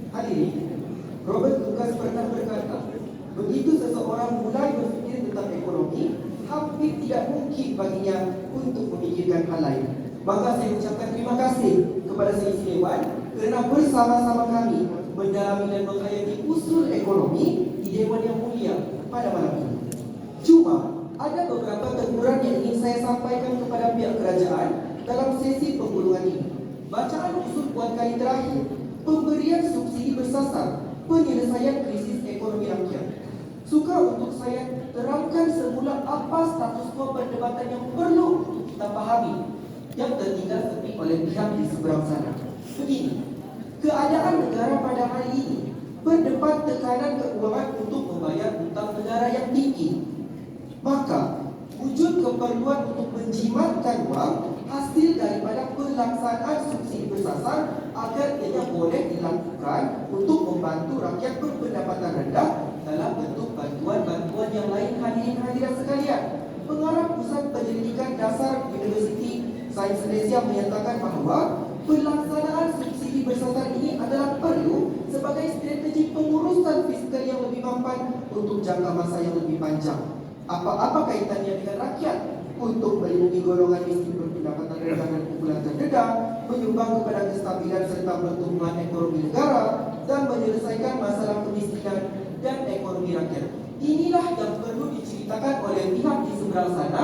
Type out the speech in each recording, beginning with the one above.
Hadirin, Robert Lucas pernah berkata, begitu seseorang mulai berfikir tentang ekonomi, hampir tidak mungkin baginya untuk memikirkan hal lain. Maka saya ucapkan terima kasih kepada Sri Dewan kerana bersama-sama kami mendalami dan menghayati usul ekonomi di Dewan yang mulia pada malam ini. Cuma, ada beberapa teguran yang ingin saya sampaikan kepada pihak kerajaan dalam sesi penggulungan ini. Bacaan usul Puan kali terakhir, pemberian subsidi bersasar, penyelesaian krisis ekonomi rakyat. Suka untuk saya terangkan semula apa status quo perdebatan yang perlu untuk kita pahami yang tertinggal sepi oleh pihak di seberang sana. Begini, keadaan negara pada hari ini berdepan tekanan keuangan untuk membayar hutang negara yang tinggi. Maka, wujud keperluan untuk menjimatkan wang hasil daripada pelaksanaan subsidi bersasar agar ia boleh dilakukan untuk membantu rakyat berpendapatan rendah dalam bentuk bantuan-bantuan yang lain. Hadirin hadirat sekalian, Pengarah Pusat Penyelidikan Dasar Universiti Sains Malaysia menyatakan bahawa pelaksanaan subsidi bersasar ini adalah perlu sebagai strategi pengurusan fiskal yang lebih mampan untuk jangka masa yang lebih panjang. Apa kaitannya dengan rakyat? Untuk melindungi golongan miskin berpendapatan rendah dan kumpulan terdedah, menyumbang kepada kestabilan serta pertumbuhan ekonomi negara, dan menyelesaikan masalah kemiskinan dan ekonomi rakyat. Inilah yang perlu diceritakan oleh pihak di seberang sana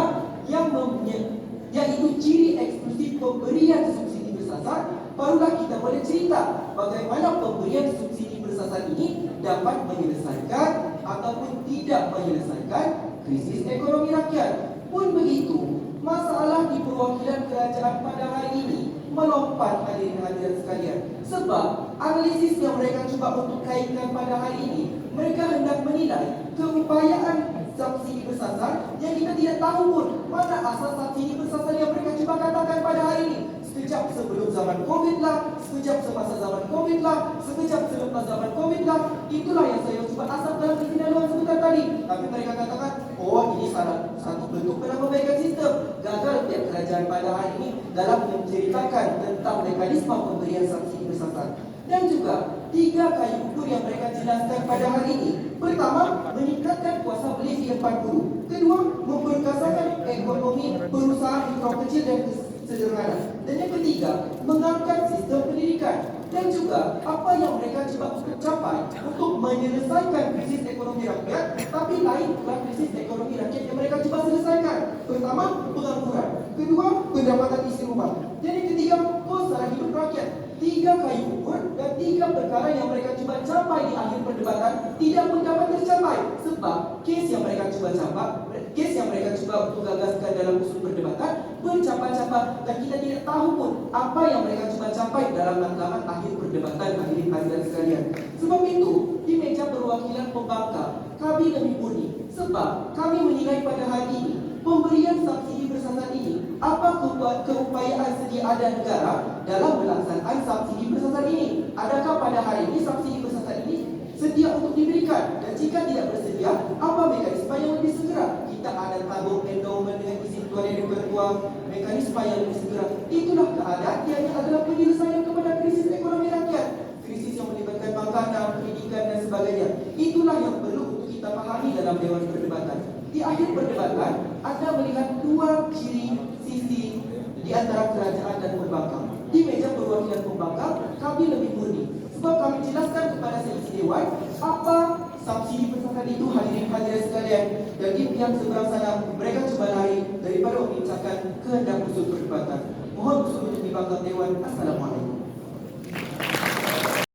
yaitu ciri eksklusif pemberian subsidi bersasar. Barulah kita boleh cerita bagaimana pemberian subsidi bersasar ini dapat menyelesaikan ataupun tidak menyelesaikan krisis ekonomi rakyat. Pun begitu, masalah di perwakilan kerajaan pada hari ini melompat, hadirin hadirat sekalian. Sebab analisis yang mereka cuba untuk kaitkan pada hari ini, mereka hendak menilai keupayaan subsidi bersasar yang kita tidak tahu pun mana asal subsidi bersasar yang mereka cuba katakan pada hari ini. Sekejap sebelum zaman Covid lah, sekejap semasa zaman Covid lah, sekejap selepas zaman Covid lah. Itulah yang saya cuba asap dalam kesinambungan sebentar tadi. Tapi mereka katakan, oh ini salah satu bentuk penambahbaikan sistem. Gagal pihak kerajaan pada hari ini dalam menceritakan tentang mekanisme pemberian subsidi bersasar. Dan juga 3 kayu ukur yang mereka jelaskan pada hari ini. Pertama, meningkatkan kuasa beli di depan buruh. Kedua, memperkasakan ekonomi perusahaan mikro kecil dan sederhana. Dan yang ketiga, mengangkat sistem pendidikan. Dan juga apa yang mereka cuba untuk capai untuk menyelesaikan krisis ekonomi rakyat. Tapi lain pula krisis ekonomi rakyat yang mereka cuba selesaikan. Pertama, pengangguran. Kedua, pendapatan isi rumah. Dan yang ketiga, kos sara hidup rakyat. 3 kayu ukur dan 3 perkara yang mereka cuba capai di akhir perdebatan tidak pun dapat tercapai. Sebab kes yang mereka cuba untuk gagaskan dalam usul perdebatan bercapai-capai dan kita tidak tahu pun apa yang mereka cuba capai dalam matlamat akhir perdebatan, hadirin hadirat sekalian. Sebab itu, di meja perwakilan pembangkang, kami lebih murni. Sebab kami menilai pada hari ini pemberian subsidi bersasar ini, apa keupayaan sedia ada negara dalam pelaksanaan subsidi bersasar ini? Adakah pada hari ini subsidi bersasar ini sedia untuk diberikan? Dan jika tidak bersedia, apa mekanisme yang lebih segera? Kita ada tabung endowment dengan isi keluarga yang berkuang, mekanisme yang lebih segera. Itulah keadaan yang adalah penyelesaian kepada krisis ekonomi rakyat, krisis yang melibatkan makanan, pendidikan dan sebagainya. Itulah yang perlu untuk kita pahami dalam dewan perdebatan. Di akhir perdebatan, Anda melihat 2 ciri sisi di antara kerajaan dan pembangkang. Di meja perwakilan pembangkang, kami lebih murni. Sebab kami jelaskan kepada seisi dewan apa subsidi bersasar itu, hadirin hadirat sekalian. Dan di pihak seberang sana, mereka cuba lari daripada membincangkan kehendak usul perdebatan. Mohon usul untuk dibangkang dewan. Assalamualaikum.